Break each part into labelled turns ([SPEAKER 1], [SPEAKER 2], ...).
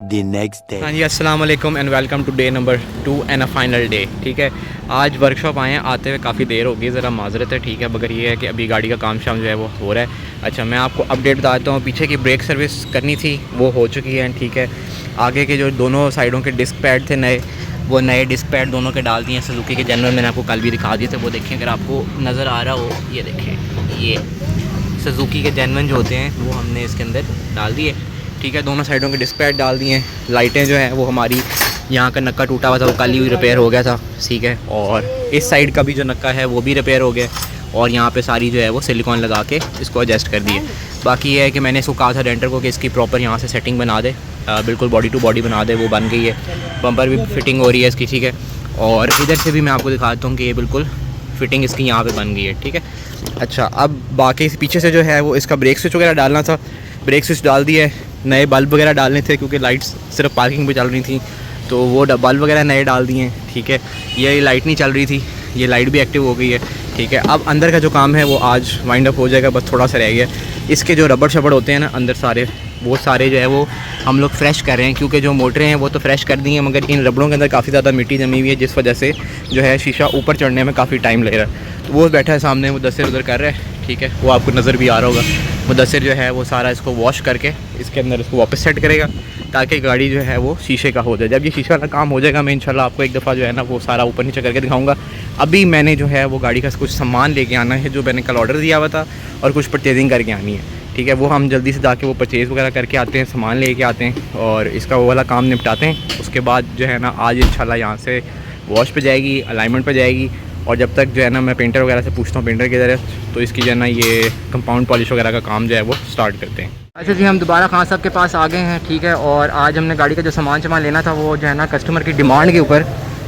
[SPEAKER 1] The next day.
[SPEAKER 2] हाँ जी, अस्सलाम वालेकुम and welcome to day number 2 and a final day. ठीक है, आज वर्कशॉप आए हैं, आते हुए काफ़ी देर हो गई, ज़रा माजरत है। ठीक है, मगर ये है कि अभी गाड़ी का काम शाम जो है वो हो रहा है। अच्छा, मैं आपको अपडेट बताता हूँ। पीछे की ब्रेक सर्विस करनी थी, वो हो चुकी है। ठीक है, आगे के जो दोनों साइडों के डिस्क पैड थे नए, वो नए डिस्क पैड दोनों के डाल दिए हैं। सुजुकी के जनरल मैंने आपको कल भी दिखा दिए थे, वो देखें अगर आपको नज़र आ रहा हो। ये देखें, ये सुजुकी के जेनवन जो होते हैं वो हमने इसके अंदर डाल दिए। ठीक है, दोनों साइडों के डिस्क पैड डाल दिए हैं। लाइटें जो हैं वो हमारी, यहाँ का नक्का टूटा हुआ था, वो कल ही रिपेयर हो गया था। ठीक है, और इस साइड का भी जो नक्का है वो भी रिपेयर हो गया, और यहाँ पे सारी जो है वो सिलिकॉन लगा के इसको एडजस्ट कर दिए। बाकी ये है कि मैंने इसको कहा था रेंटर को कि इसकी प्रॉपर यहाँ से सेटिंग बना दे, बिल्कुल बॉडी टू बॉडी बना दे। वो बन गई है, बम्पर भी फिटिंग हो रही है इसकी। ठीक है, और इधर से भी मैं आपको दिखाता हूँ कि ये बिल्कुल फिटिंग इसकी यहाँ पे बन गई है। ठीक है, अच्छा, अब बाकी पीछे से जो है वो इसका ब्रेक स्विच वगैरह डालना था, ब्रेक स्विच डाल दिया है। नए बल्ब वगैरह डालने थे क्योंकि लाइट्स सिर्फ पार्किंग पे चल रही थी, तो वो बल्ब वगैरह नए डाल दिए हैं। ठीक है, ये लाइट नहीं चल रही थी, ये लाइट भी एक्टिव हो गई है। ठीक है, अब अंदर का जो काम है वो आज वाइंड अप हो जाएगा, बस थोड़ा सा रह गया। इसके जो रबड़ शबड़ होते हैं ना अंदर सारे, वो सारे जो है वो हम लोग फ्रेश कर रहे हैं, क्योंकि जो मोटरें हैं वो तो फ्रेश कर दी हैं, मगर इन रबड़ों के अंदर काफ़ी ज़्यादा मिट्टी जमी हुई है, जिस वजह से जो है शीशा ऊपर चढ़ने में काफ़ी टाइम लग रहा है। तो वो बैठा है सामने, मुदस्सिर उधर कर रहा है। ठीक है, वो आपको नज़र भी आ रहा होगा। मुदस्सिर जो है वो सारा इसको वॉश करके इसके अंदर इसको वापस सेट करेगा, ताकि गाड़ी जो है वो शीशे का हो जाए। जब ये शीशे वाला काम हो जाएगा, मैं इंशाल्लाह आपको एक दफ़ा जो है ना वो सारा ऊपर नीचे करके दिखाऊंगा। अभी मैंने जो है वो गाड़ी का कुछ सामान लेके आना है, जो मैंने कल ऑर्डर दिया हुआ था, और कुछ परचेजिंग करके आनी है। ठीक है, वो हम जल्दी से जाके वो परचेज़ वगैरह करके आते हैं, सामान लेके आते हैं, और इसका वो वाला काम निपटाते हैं। उसके बाद जो है ना आज इंशाल्लाह यहाँ से वॉश पे जाएगी, अलाइनमेंट पे जाएगी, और जब तक जो है ना मैं पेंटर वगैरह से पूछता हूँ पेंटर किधर है, तो इसकी जो है ना ये कंपाउंड पॉलिश वगैरह का काम जो है वो स्टार्ट करते हैं। अच्छा जी, हम दोबारा खान साहब के पास आ गए हैं। ठीक है, और आज हमने गाड़ी का जो सामान लेना था, वो जो है ना कस्टमर की डिमांड के ऊपर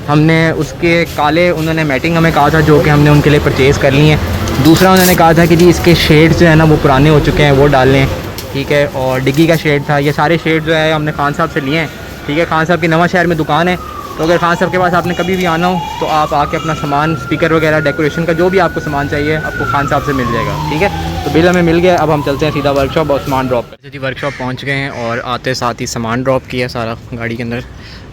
[SPEAKER 2] हमने उसके काले, उन्होंने मैटिंग हमें कहा था, जो कि हमने उनके लिए परचेज़ कर ली है। दूसरा उन्होंने कहा था कि जी इसके शेड्स जो है ना वो पुराने हो चुके हैं, वो डाल लें। ठीक है, और डिग्गी का शेड था, ये सारे शेड जो है हमने खान साहब से लिए हैं। ठीक है, खान साहब की नवा शहर में दुकान है, तो अगर खान साहब के पास आपने कभी भी आना हो तो आप आके अपना सामान, स्पीकर वगैरह, डेकोरेशन का जो भी आपको सामान चाहिए आपको खान साहब से मिल जाएगा। ठीक है, तो बिल हमें मिल गया। अब हम चलते हैं सीधा वर्कशॉप और सामान ड्रॉप करते हैं। जी, वर्कशॉप पहुंच गए हैं, और आते साथ ही सामान ड्रॉप किया सारा। गाड़ी के अंदर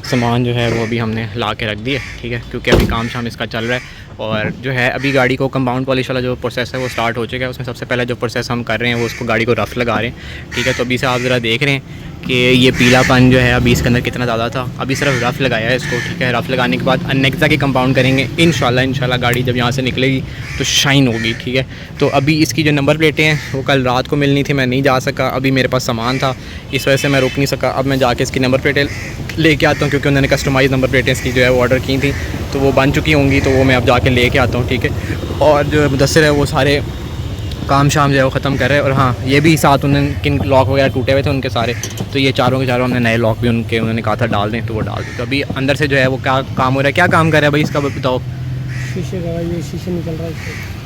[SPEAKER 2] सामान जो है वो अभी हमने ला के रख दिया। ठीक है, क्योंकि अभी काम शाम इसका चल रहा है, और जो है अभी गाड़ी को कंपाउंड पॉलिश वाला जो प्रोसेस है वो स्टार्ट हो चुका है। उसमें सबसे पहले जो प्रोसेस हम कर रहे हैं वो उसको गाड़ी को रफ़ लगा रहे हैं। ठीक है, तो अभी से आप ज़रा देख रहे हैं कि ये पीलापन जो है अभी इसके अंदर कितना ज़्यादा था। अभी सिर्फ रफ़ लगाया है इसको। ठीक है, रफ़ लगाने के बाद अनेक्सा की कंपाउंड करेंगे इंशाल्लाह गाड़ी जब यहाँ से निकलेगी तो शाइन होगी। ठीक है, तो अभी इसकी जो नंबर प्लेटें हैं वो कल रात को मिलनी थी, मैं नहीं जा सका, अभी मेरे पास सामान था, इस वजह से मैं रुक नहीं सका। अब मैं जाके इसकी नंबर प्लेटें लेके आता हूँ, क्योंकि उन्होंने कस्टमाइज़ नंबर प्लेटें इसकी जो है वो ऑर्डर की थी, तो वो बन चुकी होंगी, तो वो मैं अब जाके लेके आता हूँ। ठीक है, और जो मुदस्सिर है वो सारे काम शाम जो है वो ख़त्म कर रहे हैं। और हाँ, ये भी साथ उन्होंने किन लॉक वगैरह टूटे हुए थे उनके सारे, तो ये चारों के चारों हमने नए लॉक भी उन्होंने कहा था डाल दें, तो वो डाल दें। तो अभी अंदर से जो है वो क्या काम हो रहा है, क्या काम कर रहा है भाई इसका बताओ।
[SPEAKER 3] शीशे का, ये शीशे निकल रहा है,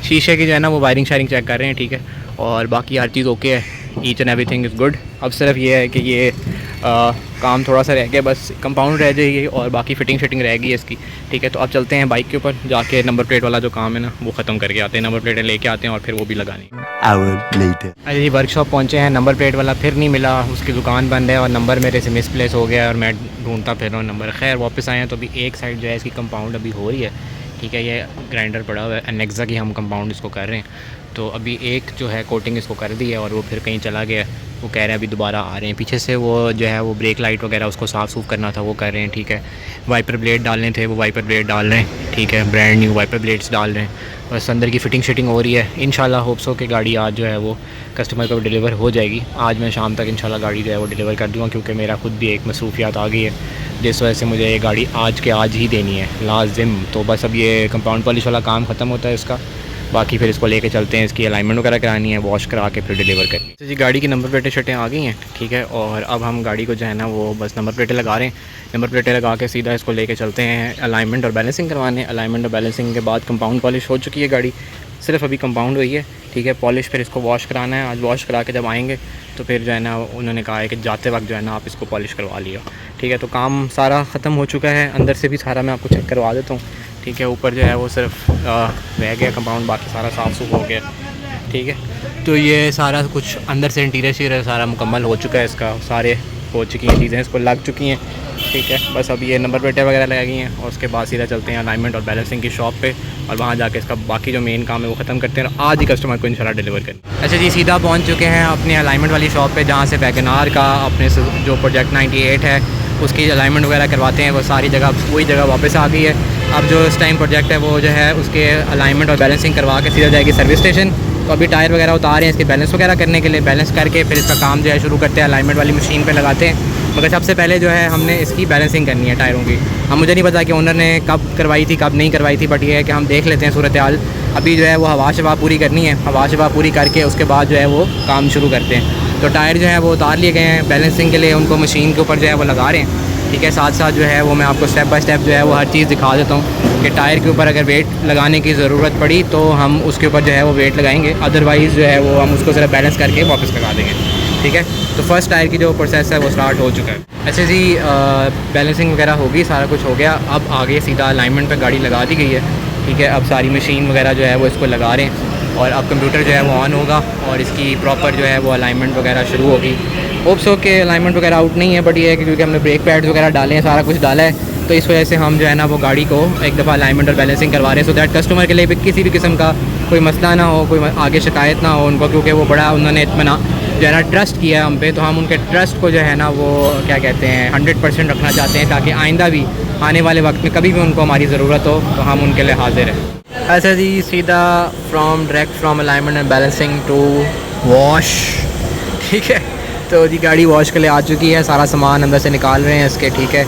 [SPEAKER 2] शीशे की जो है ना वो वायरिंग शायरिंग चेक कर रहे हैं। ठीक है, और बाकी हर चीज़ ओके है, each and everything is good. अब सिर्फ ये है कि ये काम थोड़ा सा रह गया, बस कंपाउंड रह जाएगी और बाकी फ़िटिंग शिटिंग रह गई है इसकी। ठीक है, तो अब चलते हैं बाइक के ऊपर, जाके नंबर प्लेट वाला जो काम है ना वो ख़त्म करके आते हैं, नंबर प्लेटें लेके आते हैं और फिर वो भी लगानी। अरे जी, वर्कशॉप पहुँचे हैं, नंबर प्लेट वाला फिर नहीं मिला, उसकी दुकान बंद है, और नंबर मेरे से मिसप्लेस हो गया, और मैं ढूंढता फिर रहा हूँ नंबर। खैर वापस आए हैं, तो अभी एक साइड जो है इसकी कंपाउंड अभी हो रही है। ठीक है, ये ग्राइंडर पड़ा हुआ है, अनेक्सा की हम कंपाउंड इसको कर रहे हैं, तो अभी एक जो है कोटिंग इसको कर दी है, और वो फिर कहीं चला गया, वो कह रहे हैं अभी दोबारा आ रहे हैं। पीछे से वो जो है वो ब्रेक लाइट वगैरह उसको साफ़ सूफ करना था, वो कर रहे हैं। ठीक है, वाइपर ब्लेड डालने थे, वो वाइपर ब्लेड डाल रहे हैं। ठीक है, ब्रांड न्यू वाइपर ब्लेड्स डाल रहे हैं, बस अंदर की फ़िटिंग शिटिंग हो रही है। इंशाल्लाह होप्स हो कि गाड़ी आज जो है वो कस्टमर को डिलीवर हो जाएगी। आज मैं शाम तक इंशाल्लाह गाड़ी जो है वो डिलीवर कर दूँगा, क्योंकि मेरा खुद भी एक मसरूफियात आ गई है, जिस वजह से मुझे ये गाड़ी आज के आज ही देनी है लाजिम। तो बस अब ये कंपाउंड पॉलिश वाला काम ख़त्म होता है इसका, बाकी फिर इसको लेके चलते हैं, इसकी अलाइनमेंट वगैरह करानी है, वॉश करा के फिर डिलीवर करनी है। तो जी, गाड़ी की नंबर प्लेटें शटें आ गई हैं। ठीक है, और अब हम गाड़ी को जो है ना वो बस नंबर प्लेटें लगा रहे हैं। नंबर प्लेटें लगा के सीधा इसको लेके चलते हैं अलाइनमेंट और बैलेंसिंग करवाने। अलाइनमेंट और बैलेंसिंग के बाद कंपाउंड पॉलिश हो चुकी है गाड़ी, सिर्फ अभी कंपाउंड हुई है। ठीक है, पॉलिश फिर इसको वॉश कराना है। आज वॉश करा के जब आएँगे तो फिर जो है ना उन्होंने कहा है कि जाते वक्त जो है ना आप इसको पॉलिश करवा लिया। ठीक है, तो काम सारा ख़त्म हो चुका है, अंदर से भी सारा मैं आपको चेक करवा देता हूँ। ठीक है, ऊपर जो है वो सिर्फ रह गया कंपाउंड, बाकी सारा साफ़ सुफ हो गया। ठीक है, तो ये सारा कुछ अंदर से इंटीरियर शीरियर सारा मुकम्मल हो चुका है इसका, सारे हो चुकी हैं चीज़ें, इसको लग चुकी हैं, ठीक है। बस अब ये नंबर प्लेटें वगैरह लगा गई हैं और उसके बाद सीधा चलते हैं अलाइनमेंट और बैलेंसिंग की शॉप पे और वहाँ जाके इसका बाकी जो मेन काम है वो ख़त्म करते हैं और आज ही कस्टमर को इंशाल्लाह डिलीवर करें। अच्छा जी, सीधा पहुँच चुके हैं अपने अलाइनमेंट वाली शॉप पे जहाँ से वैगनार का अपने जो प्रोजेक्ट 98 है उसकी अलाइनमेंट वगैरह करवाते हैं। वो सारी जगह वही जगह वापस आ गई है। अब जो इस टाइम प्रोजेक्ट है वो जो है उसके अलाइनमेंट और बैलेंसिंग करवा के सीधा जाएगी सर्विस स्टेशन। तो अभी टायर वगैरह उतार रहे हैं इसके बैलेंस वगैरह करने के लिए, बैलेंस करके फिर इसका काम जो है शुरू करते हैं, अलाइनमेंट वाली मशीन पे लगाते हैं। मगर सबसे पहले जो है हमने इसकी बैलेंसिंग करनी है टायरों की। हम मुझे नहीं पता कि ओनर ने कब करवाई थी कब नहीं करवाई थी, बट ये है कि हम देख लेते हैं सूरत हाल। अभी जो है वो हवा शवा पूरी करनी है, हवा शवा पूरी करके उसके बाद जो है वो काम शुरू करते हैं। तो टायर जो है वो उतार लिए गए हैं बैलेंसिंग के लिए, उनको मशीन के ऊपर जो है वो लगा रहे हैं, ठीक है। साथ साथ जो है वो मैं आपको स्टेप बाय स्टेप जो है वो हर चीज़ दिखा देता हूँ कि टायर के ऊपर अगर वेट लगाने की ज़रूरत पड़ी तो हम उसके ऊपर जो है वो वेट लगाएंगे, अदरवाइज़ जो है वो हम उसको ज़रा बैलेंस करके वापस लगा देंगे, ठीक है। तो फर्स्ट टायर की जो प्रोसेस है वो स्टार्ट हो चुका है। अच्छा जी, बैलेंसिंग वगैरह होगी, सारा कुछ हो गया। अब आगे सीधा अलाइनमेंट पर गाड़ी लगा दी गई है, ठीक है। अब सारी मशीन वगैरह जो है वो इसको लगा रहे हैं और अब कंप्यूटर जो है वो ऑन होगा और इसकी प्रॉपर जो है वो अलाइनमेंट वगैरह शुरू होगी। होप्स हो के अलाइनमेंट वगैरह आउट नहीं है, बट ये है कि क्योंकि हमने ब्रेक पैड्स वगैरह डाले हैं, सारा कुछ डाला है, तो इस वजह से हम जो है ना वो गाड़ी को एक दफ़ा अलाइनमेंट और बैलेंसिंग करवा रहे हैं, सो दैट कस्टमर के लिए भी किसी भी किस्म का कोई मसला ना हो, कोई आगे शिकायत ना हो उनको, क्योंकि वो बड़ा उन्होंने इत्मीनान जो है ना ट्रस्ट किया है हम पे। तो हम उनके ट्रस्ट को जो है ना वो क्या कहते हैं 100% रखना चाहते हैं, ताकि आइंदा भी आने वाले वक्त में कभी भी उनको हमारी ज़रूरत हो तो हम उनके लिए हाजिर हैं। ऐसा जी, सीधा direct from alignment and balancing to wash, ठीक है। तो जी गाड़ी वॉश के लिए आ चुकी है, सारा सामान अंदर से निकाल रहे हैं इसके, ठीक है।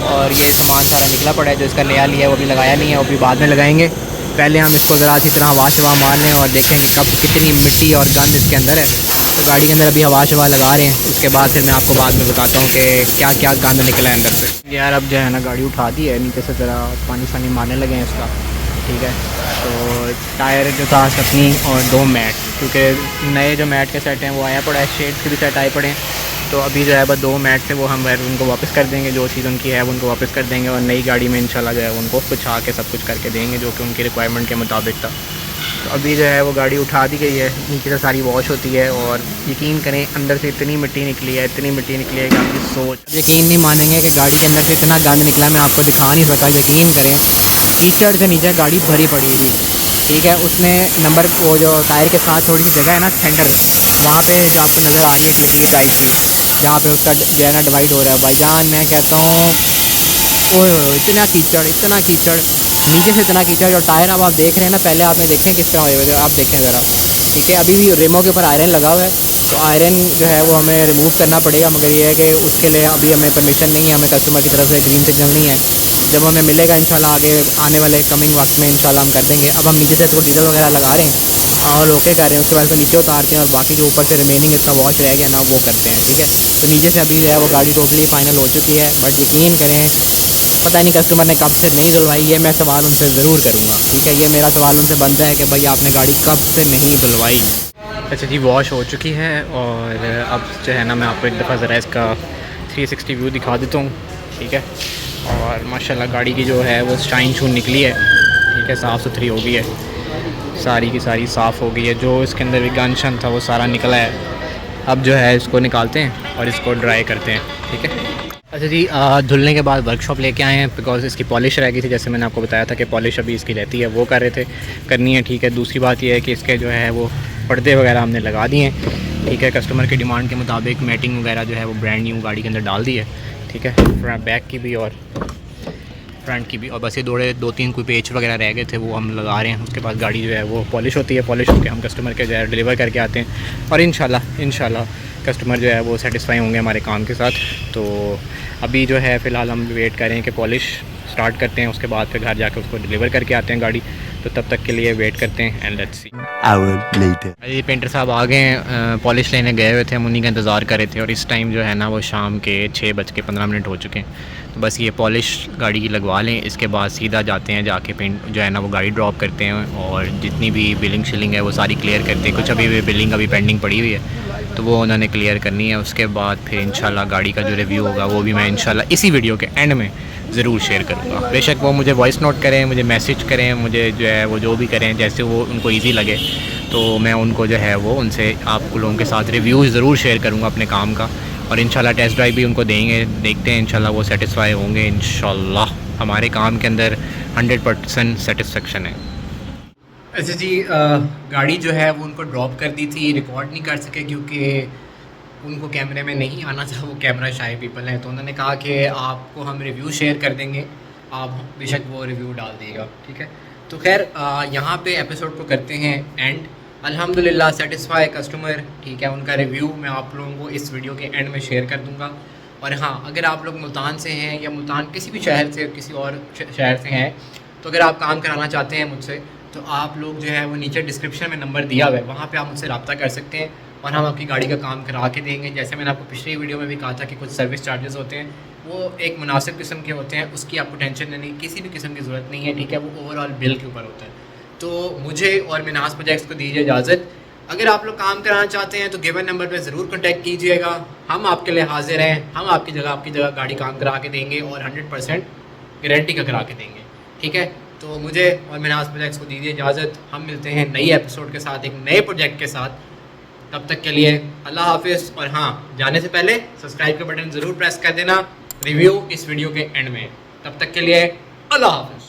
[SPEAKER 2] और ये सामान सारा निकला पड़ा है, जो इसका नया लिया है वो भी लगाया नहीं है, वो भी बाद में लगाएंगे। पहले हम इसको ज़रा अच्छी तरह हवा शवा मार लें और देखें कि कब कितनी मिट्टी और गंद इसके अंदर है। तो गाड़ी के अंदर अभी हवा शवा लगा रहे हैं, उसके बाद फिर मैं आपको बाद में बताता हूँ कि क्या क्या गंद निकला है अंदर से। यार अब जो है ना गाड़ी उठा दी है, नीचे से ज़रा पानी शानी मारने लगे हैं इसका, ठीक है। तो टायर जो था सपनी और 2 मैट, क्योंकि नए जो मैट के सेट हैं वो आया पड़ा है, शेड्स के भी सेट आए पड़े हैं। तो अभी जो है बस 2 मैट से वो हम उनको वापस कर देंगे, जो चीज़ उनकी है वो उनको वापस कर देंगे और नई गाड़ी में इंशाल्लाह जो है उनको बिछा के सब कुछ करके देंगे जो कि उनकी रिक्वायरमेंट के मुताबिक था। तो अभी जो है वो गाड़ी उठा दी गई है, नीचे से सारी वॉश होती है और यकीन करें अंदर से इतनी मिट्टी निकली है, इतनी मिट्टी निकली है कि आपकी सोच यकीन नहीं मानेंगे कि गाड़ी के अंदर से इतना गंद निकला, मैं आपको दिखा नहीं सकता। यकीन करें कीचड़ से नीचे गाड़ी भरी पड़ी है जी, ठीक है। उसने नंबर वो जो टायर के साथ थोड़ी सी जगह है ना सेंटर, वहाँ पे जो आपको नज़र आ रही है छोटी टाइप की, जहाँ पे उसका जो है ना डिवाइड हो रहा है, भाईजान मैं कहता हूँ ओह इतना कीचड़ नीचे से इतना कीचड़। और टायर अब आप देख रहे हैं ना, पहले आपने देखे किस तरह हुए, आप देखें ज़रा, ठीक है। अभी भी रिमों के ऊपर आयरन लगा हुआ है, तो आयरन जो है वो हमें रिमूव करना पड़ेगा, मगर ये है कि उसके लिए अभी हमें परमिशन नहीं है, हमें कस्टमर की तरफ से ग्रीन सिग्नल नहीं है। जब हमें मिलेगा इंशाल्लाह आगे आने वाले कमिंग वक्त में इंशाल्लाह हम कर देंगे। अब हम नीचे से इसको डीजल वगैरह लगा रहे हैं और ओके कर रहे हैं, उसके बाद से नीचे उतारते हैं और बाकी जो ऊपर से रिमेनिंग इसका वॉश रह गया ना वो करते हैं, ठीक है। तो नीचे से अभी जो है वो गाड़ी टोटली फाइनल हो चुकी है, बट यकीन करें पता नहीं कस्टमर ने कब से नहीं धुलवाई, ये मैं सवाल उनसे ज़रूर करूँगा, ठीक है। ये मेरा सवाल उनसे बनता है कि भाई आपने गाड़ी कब से नहीं धुलवाई। अच्छा जी, वॉश हो चुकी है और अब जो है ना मैं आपको एक दफ़ा ज़रा इसका 360 व्यू दिखा देता हूँ, ठीक है। और माशाल्लाह गाड़ी की जो है वो शाइन शून निकली है, ठीक है, साफ़ सुथरी हो गई है, सारी की सारी साफ़ हो गई है। जो इसके अंदर भी गन शन था वो सारा निकला है। अब जो है इसको निकालते हैं और इसको ड्राई करते हैं, ठीक है। अच्छा जी, धुलने के बाद वर्कशॉप लेके आए हैं, बिकॉज इसकी पॉलिश रह गई थी, जैसे मैंने आपको बताया था कि पॉलिश अभी इसकी रहती है, वो कर रहे थे, करनी है, ठीक है। दूसरी बात यह है कि इसके जो है वो पर्दे वगैरह हमने लगा दिए हैं, ठीक है। कस्टमर की डिमांड के मुताबिक मैटिंग वगैरह जो है वो ब्रांड न्यू गाड़ी के अंदर डाल दी है, ठीक है। बैक की भी और फ्रंट की भी, और बस ये 2-3 कोई पेच वगैरह रह गए थे वो हम लगा रहे हैं। उसके बाद गाड़ी जो है वो पॉलिश होती है, पॉलिश होकर हम कस्टमर के जो है डिलीवर करके आते हैं और इंशाल्लाह कस्टमर जो है वो सेटिस्फाई होंगे हमारे काम के साथ। तो अभी जो है फ़िलहाल हम वेट करें कि पॉलिश स्टार्ट करते हैं, उसके बाद फिर घर जाकर उसको डिलीवर करके आते हैं गाड़ी। तो तब तक के लिए वेट करते हैं एंड लेट्स सी। अभी पेंटर साहब आ गए हैं, पॉलिश लेने गए हुए थे, हम उन्हीं का इंतज़ार कर रहे थे और इस टाइम जो है ना वो शाम के 6:15 हो चुके हैं। तो बस ये पॉलिश गाड़ी की लगवा लें, इसके बाद सीधा जाते हैं, जाके पेंट जो है ना वो गाड़ी ड्रॉप करते हैं और जितनी भी बिलिंग शिलिंग है वो सारी क्लियर करते हैं। कुछ अभी भी बिलिंग अभी पेंडिंग पड़ी हुई है तो वो उन्होंने क्लियर करनी है। उसके बाद फिर इंशाल्लाह गाड़ी का जो रिव्यू होगा वो भी मैं इंशाल्लाह इसी वीडियो के एंड में ज़रूर शेयर करूँगा। बेशक वो मुझे वॉइस नोट करें, मुझे मैसेज करें, मुझे जो है वो जो भी करें, जैसे वो उनको ईजी लगे, तो मैं उनको जो है वो उनसे आप लोगों के साथ रिव्यूज़ ज़रूर शेयर करूँगा अपने काम का। और इंशाल्लाह टेस्ट ड्राइव भी उनको देंगे, देखते हैं इंशाल्लाह वो सेटिस्फाई होंगे। इंशाल्लाह हमारे काम के अंदर 100% सेटिस्फेक्शन है। अच्छा जी, गाड़ी जो है वो उनको ड्रॉप कर दी थी, रिकॉर्ड नहीं कर सके क्योंकि उनको कैमरे में नहीं आना था, वो कैमरा शाय पीपल हैं। तो उन्होंने कहा कि आपको हम रिव्यू शेयर कर देंगे, आप बेशक वो रिव्यू डाल दिएगा, ठीक है। तो खैर यहाँ पे एपिसोड को करते हैं एंड। अल्हम्दुलिल्लाह सेटिस्फाई कस्टमर, ठीक है। उनका रिव्यू मैं आप लोगों को इस वीडियो के एंड में शेयर कर दूँगा। और हाँ, अगर आप लोग मुल्तान से हैं या मुल्तान किसी भी शहर से, किसी और शहर से हैं, तो अगर आप काम कराना चाहते हैं मुझसे, तो आप लोग जो है वो नीचे डिस्क्रिप्शन में नंबर दिया हुआ है, वहाँ पे आप मुझसे रब्ता कर सकते हैं और हम आपकी गाड़ी का काम करा के देंगे। जैसे मैंने आपको पिछली वीडियो में भी कहा था कि कुछ सर्विस चार्जेस होते हैं, वो एक मुनासिब किस्म के होते हैं, उसकी आपको टेंशन लेने की किसी भी किस्म की ज़रूरत नहीं है, ठीक है। वो ओवरऑल बिल के ऊपर होता है। तो मुझे और मिनास प्रोजेक्ट्स को दीजिए इजाज़त। अगर आप लोग काम कराना चाहते हैं तो गिवन नंबर पर ज़रूर कॉन्टैक्ट कीजिएगा, हम आपके लिए हाजिर हैं। हम आपकी जगह गाड़ी काम करा के देंगे और 100% गारंटी का करा के देंगे, ठीक है। तो मुझे और मिनास प्रोजेक्ट्स को दीजिए इजाज़त। हम मिलते हैं नई एपिसोड के साथ, एक नए प्रोजेक्ट के साथ। तब तक के लिए अल्लाह हाफिज़। और हाँ, जाने से पहले सब्सक्राइब का बटन ज़रूर प्रेस कर देना, रिव्यू इस वीडियो के एंड में। तब तक के लिए अल्लाह हाफिज़।